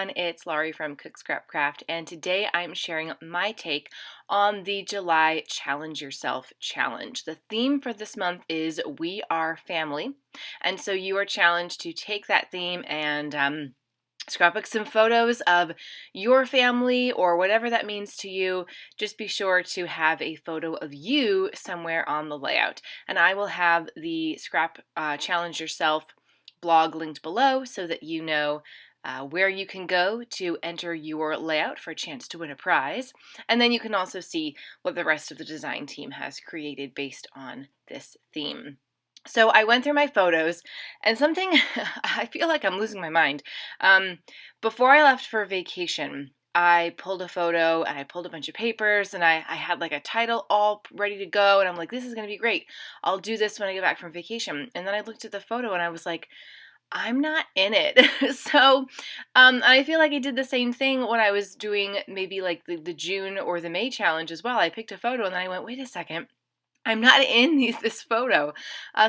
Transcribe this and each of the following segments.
everyone, it's Laurie from Cook Scrap Craft, and today I'm sharing my take on the July Challenge Yourself Challenge. The theme for this month is We Are Family, and so you are challenged to take that theme and scrapbook some photos of your family or whatever that means to you. Just be sure to have a photo of you somewhere on the layout, and I will have the Challenge Yourself blog linked below so that you know where you can go to enter your layout for a chance to win a prize. And then you can also see what the rest of the design team has created based on this theme. So I went through my photos, and something, I feel like I'm losing my mind. Before I left for vacation, I pulled a photo and I pulled a bunch of papers, and I had like a title all ready to go, and I'm like, this is going to be great. I'll do this when I get back from vacation. And then I looked at the photo and I was like, I'm not in it. So I feel like I did the same thing when I was doing maybe like the June or the May challenge as well. I picked a photo and then I went, wait a second. I'm not in this photo.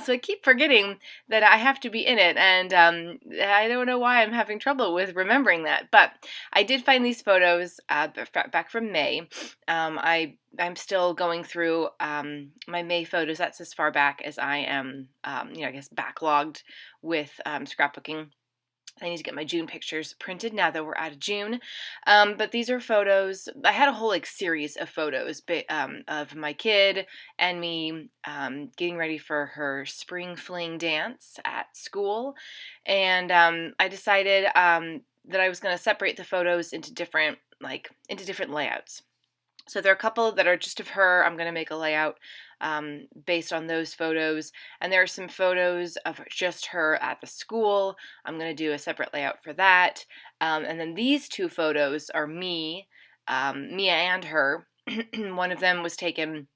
So I keep forgetting that I have to be in it, and I don't know why I'm having trouble with remembering that. But I did find these photos back from May. I'm still going through my May photos. That's as far back as I am, I guess, backlogged with scrapbooking. I need to get my June pictures printed now that we're out of June. But these are photos. I had a whole series of photos of my kid and me getting ready for her spring fling dance at school. And I decided that I was going to separate the photos into different layouts. So there are a couple that are just of her. I'm going to make a layout based on those photos. And there are some photos of just her at the school. I'm going to do a separate layout for that. And then these two photos are me, Mia and her. One of them was taken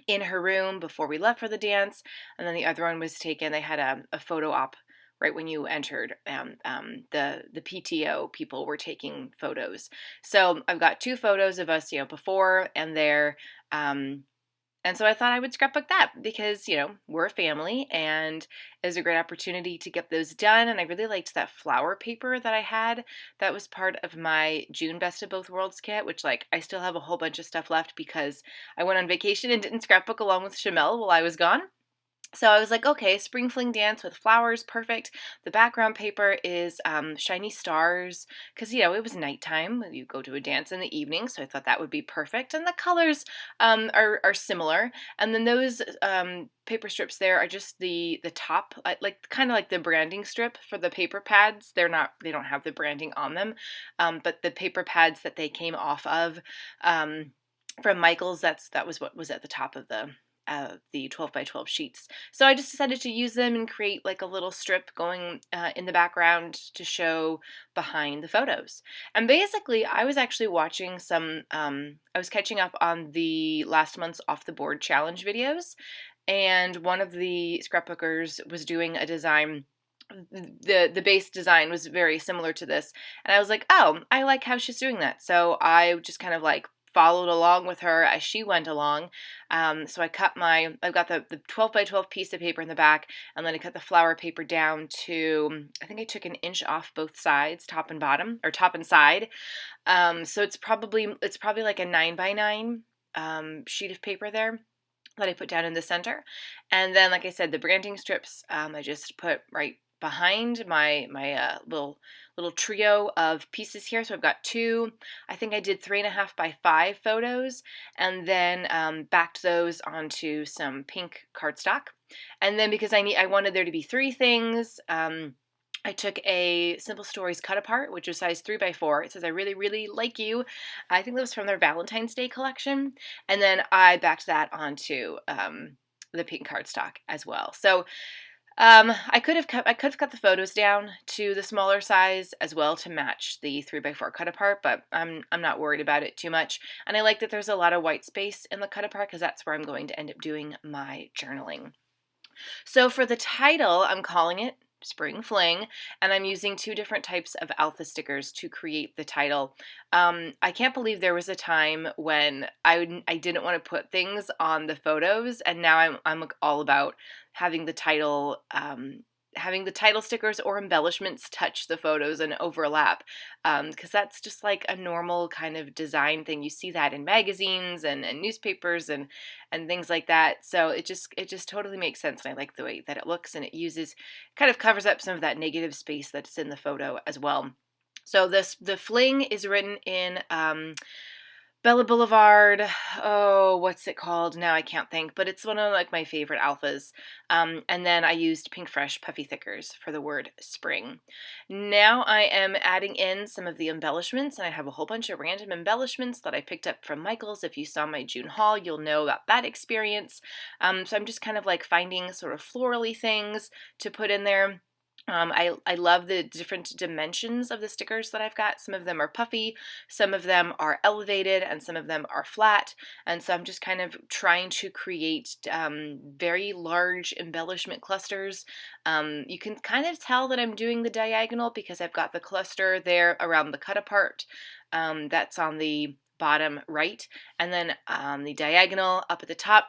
in her room before we left for the dance. And then the other one was taken, they had a photo op right when you entered. The PTO people were taking photos. So I've got two photos of us, before and there. And so I thought I would scrapbook that because, we're a family and it was a great opportunity to get those done. And I really liked that flower paper that I had. That was part of my June Best of Both Worlds kit, which I still have a whole bunch of stuff left because I went on vacation and didn't scrapbook along with Shamel while I was gone. So I was like, okay, spring fling dance with flowers, perfect. The background paper is shiny stars because, it was nighttime. You go to a dance in the evening, so I thought that would be perfect. And the colors are similar. And then those paper strips there are just the top, kind of like the branding strip for the paper pads. They don't have the branding on them, but the paper pads that they came off of from Michael's, that was what was at the top of the 12 by 12 sheets. So I just decided to use them and create a little strip going in the background to show behind the photos. And basically I was actually watching I was catching up on the last month's Off the Board challenge videos, and one of the scrapbookers was doing a design. The base design was very similar to this, and I was like, oh, I like how she's doing that. So I just kind of followed along with her as she went along. So I've got the 12 by 12 piece of paper in the back, and then I cut the flower paper down to, I think I took an inch off both sides, top and bottom, or top and side. So it's probably like a 9 by 9 sheet of paper there that I put down in the center. And then, like I said, the branding strips, I just put right behind my little trio of pieces here. So I've got two, I think I did 3.5 by 5 photos, and then backed those onto some pink cardstock. And then because I wanted there to be 3 things, I took a Simple Stories cut apart, which was size 3 by 4. It says, I really, really like you. I think that was from their Valentine's Day collection. And then I backed that onto the pink cardstock as well. So I could have cut the photos down to the smaller size as well to match the 3 by 4 cut apart, but I'm not worried about it too much. And I like that there's a lot of white space in the cut apart because that's where I'm going to end up doing my journaling. So for the title, I'm calling it Spring Fling, and I'm using 2 different types of alpha stickers to create the title. I can't believe there was a time when I didn't want to put things on the photos, and now I'm all about having the title having the title stickers or embellishments touch the photos and overlap, because that's just like a normal kind of design thing. You see that in magazines and newspapers and things like that. So it just totally makes sense, and I like the way that it looks, and it kind of covers up some of that negative space that's in the photo as well. So the fling is written in Bella Boulevard. Oh, what's it called? Now I can't think, but it's one of like my favorite alphas. And then I used Pink Fresh Puffy Thickers for the word spring. Now I am adding in some of the embellishments, and I have a whole bunch of random embellishments that I picked up from Michael's. If you saw my June haul, you'll know about that experience. So I'm just kind of like finding sort of florally things to put in there. I love the different dimensions of the stickers that I've got. Some of them are puffy, some of them are elevated, and some of them are flat. And so I'm just kind of trying to create very large embellishment clusters. You can kind of tell that I'm doing the diagonal because I've got the cluster there around the cut apart. That's on the bottom right. And then the diagonal up at the top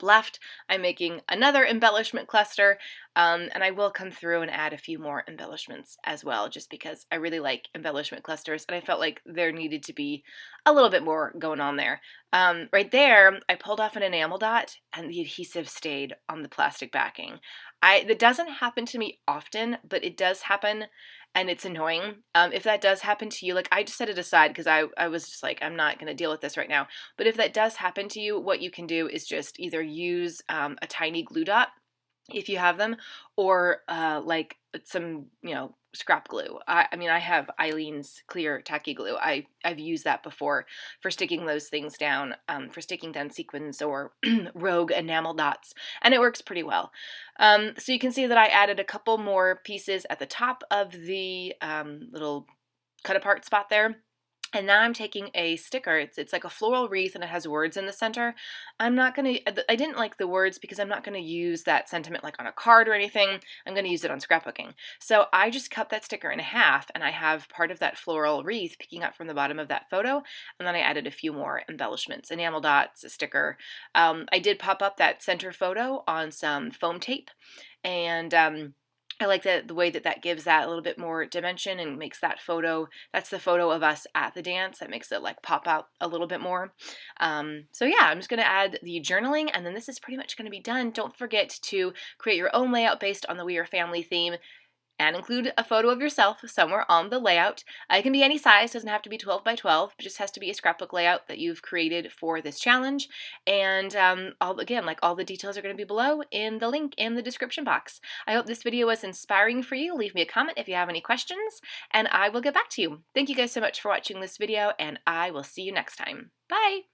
left, I'm making another embellishment cluster, and I will come through and add a few more embellishments as well, just because I really like embellishment clusters, and I felt like there needed to be a little bit more going on there. Right there, I pulled off an enamel dot, and the adhesive stayed on the plastic backing. That doesn't happen to me often, but it does happen, and it's annoying. If that does happen to you, like I just set it aside because I was just like, I'm not going to deal with this right now. But if that does happen to you, what you can do is just either use a tiny glue dot if you have them, or like some, scrap glue. I mean, I have Eileen's clear tacky glue. I've used that before for sticking those things down, for sticking down sequins or rogue enamel dots, and it works pretty well. So you can see that I added a couple more pieces at the top of the little cut apart spot there. And now I'm taking a sticker. It's like a floral wreath, and it has words in the center. I didn't like the words because I'm not going to use that sentiment like on a card or anything. I'm going to use it on scrapbooking. So I just cut that sticker in half, and I have part of that floral wreath picking up from the bottom of that photo. And then I added a few more embellishments, enamel dots, a sticker. I did pop up that center photo on some foam tape, and I like the way that gives that a little bit more dimension and makes that photo, that's the photo of us at the dance, that makes it like pop out a little bit more. So yeah, I'm just going to add the journaling, and then this is pretty much going to be done. Don't forget to create your own layout based on the We Are Family theme, and include a photo of yourself somewhere on the layout. It can be any size, doesn't have to be 12 by 12, it just has to be a scrapbook layout that you've created for this challenge. And all the details are going to be below in the link in the description box. I hope this video was inspiring for you. Leave me a comment if you have any questions, and I will get back to you. Thank you guys so much for watching this video, and I will see you next time. Bye!